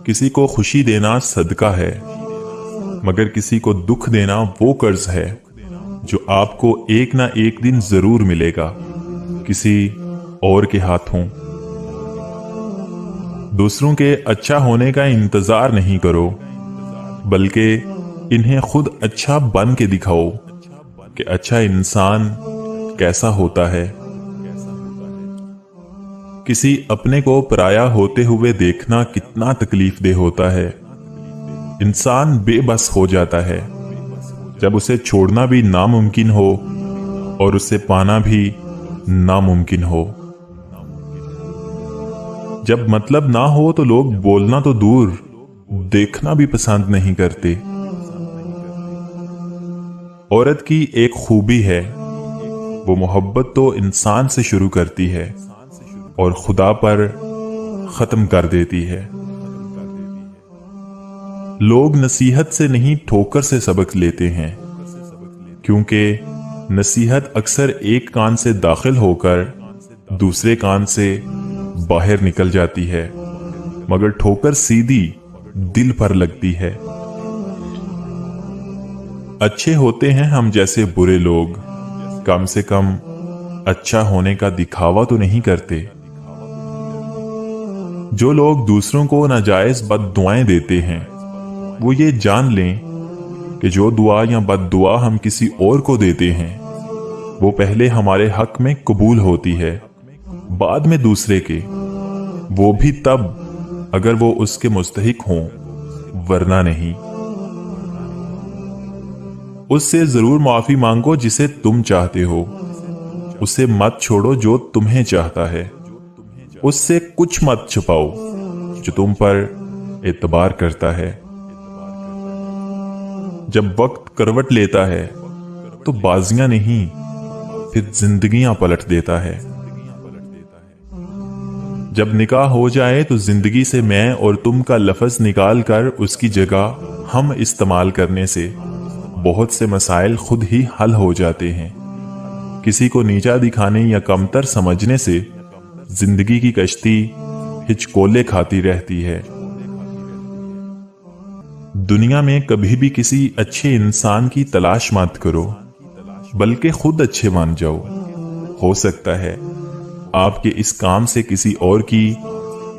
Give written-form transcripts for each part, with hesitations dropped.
किसी को खुशी देना सदका है, मगर किसी को दुख देना वो कर्ज है जो आपको एक ना एक दिन जरूर मिलेगा, किसी और के हाथों। दूसरों के अच्छा होने का इंतजार नहीं करो, बल्कि इन्हें खुद अच्छा बन के दिखाओ कि अच्छा इंसान कैसा होता है। किसी अपने को पराया होते हुए देखना कितना तकलीफ देह होता है। इंसान बेबस हो जाता है जब उसे छोड़ना भी नामुमकिन हो और उसे पाना भी नामुमकिन हो। जब मतलब ना हो तो लोग बोलना तो दूर, देखना भी पसंद नहीं करते। औरत की एक खूबी है, वो मोहब्बत तो इंसान से शुरू करती है और खुदा पर खत्म कर देती है। लोग नसीहत से नहीं ठोकर से सबक लेते हैं, क्योंकि नसीहत अक्सर एक कान से दाखिल होकर दूसरे कान से बाहर निकल जाती है, मगर ठोकर सीधी दिल पर लगती है। अच्छे होते हैं हम जैसे बुरे लोग, कम से कम अच्छा होने का दिखावा तो नहीं करते। जो लोग दूसरों को नाजायज बद्दुआएं देते हैं, वो ये जान लें कि जो दुआ या बद्दुआ हम किसी और को देते हैं, वो पहले हमारे हक में कबूल होती है, बाद में दूसरे के, वो भी तब अगर वो उसके मुस्तहिक हों, वरना नहीं। उससे जरूर माफी मांगो जिसे तुम चाहते हो, उसे मत छोड़ो जो तुम्हें चाहता है, उससे कुछ मत छुपाओ जो तुम पर एतबार करता है। जब वक्त करवट लेता है तो बाजियां नहीं, फिर जिंदगियां पलट देता है। जब निकाह हो जाए तो जिंदगी से मैं और तुम का लफ्ज निकाल कर उसकी जगह हम इस्तेमाल करने से बहुत से मसाइल खुद ही हल हो जाते हैं। किसी को नीचा दिखाने या कमतर समझने से जिंदगी की कश्ती हिचकोले खाती रहती है। दुनिया में कभी भी किसी अच्छे इंसान की तलाश मत करो, बल्कि खुद अच्छे बन जाओ। हो सकता है आपके इस काम से किसी और की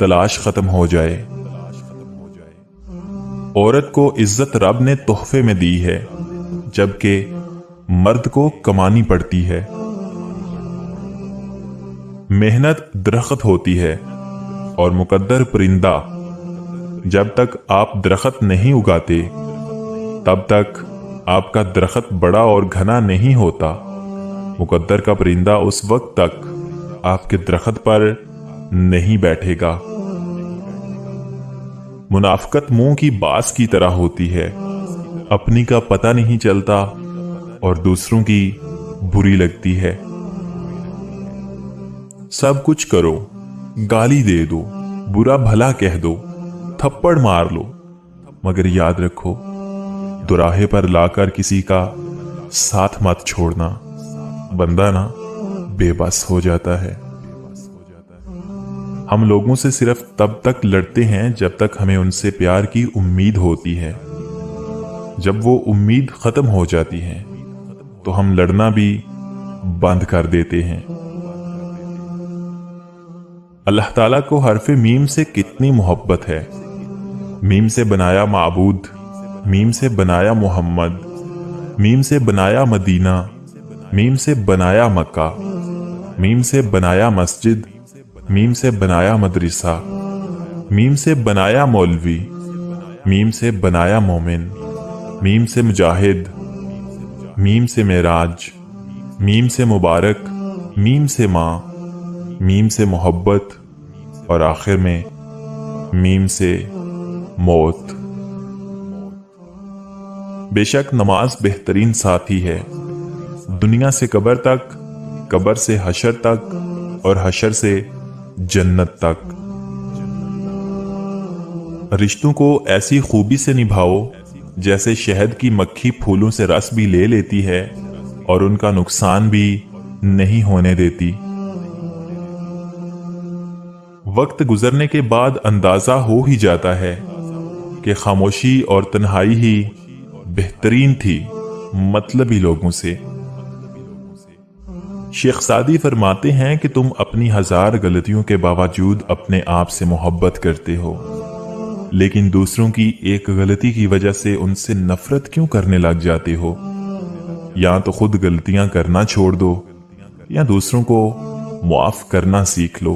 तलाश खत्म हो जाए। औरत को इज्जत रब ने तोहफे में दी है, जबकि मर्द को कमानी पड़ती है। मेहनत दरख्त होती है और मुकद्दर परिंदा। जब तक आप दरख्त नहीं उगाते, तब तक आपका दरख्त बड़ा और घना नहीं होता। मुकद्दर का परिंदा उस वक्त तक आपके दरख्त पर नहीं बैठेगा। मुनाफकत मुंह की बास की तरह होती है, अपनी का पता नहीं चलता और दूसरों की बुरी लगती है। सब कुछ करो, गाली दे दो, बुरा भला कह दो, थप्पड़ मार लो, मगर याद रखो, दुराहे पर लाकर किसी का साथ मत छोड़ना। बंदा ना बेबस हो जाता है। हम लोगों से सिर्फ तब तक लड़ते हैं जब तक हमें उनसे प्यार की उम्मीद होती है। जब वो उम्मीद खत्म हो जाती है तो हम लड़ना भी बंद कर देते हैं। अल्लाह ताला को हरफ मीम से कितनी मोहब्बत है। मीम से बनाया माबूद, मीम से बनाया मोहम्मद, मीम से बनाया मदीना, मीम से बनाया मक्का, मीम से बनाया मस्जिद, मीम से बनाया मदरसा, मीम से बनाया मौलवी, मीम से बनाया मोमिन, मीम से मुजाहिद, मीम से मेराज, मीम से मुबारक, मीम से माँ, मीम से मोहब्बत और आखिर में मीम से मौत। बेशक नमाज बेहतरीन साथी है, दुनिया से कब्र तक, कब्र से हशर तक और हशर से जन्नत तक। रिश्तों को ऐसी खूबी से निभाओ जैसे शहद की मक्खी फूलों से रस भी ले लेती है और उनका नुकसान भी नहीं होने देती। वक्त गुजरने के बाद अंदाजा हो ही जाता है کہ खामोशी और तन्हाई ही बेहतरीन थी मतलबी लोगों से। शेख सादी फरमाते हैं कि तुम अपनी 1000 गलतियों के बावजूद अपने आप से मोहब्बत करते हो, लेकिन दूसरों की एक गलती की वजह से उनसे नफरत क्यों करने लग जाते हो? या तो खुद गलतियां करना छोड़ दो या दूसरों को मुआफ करना सीख लो।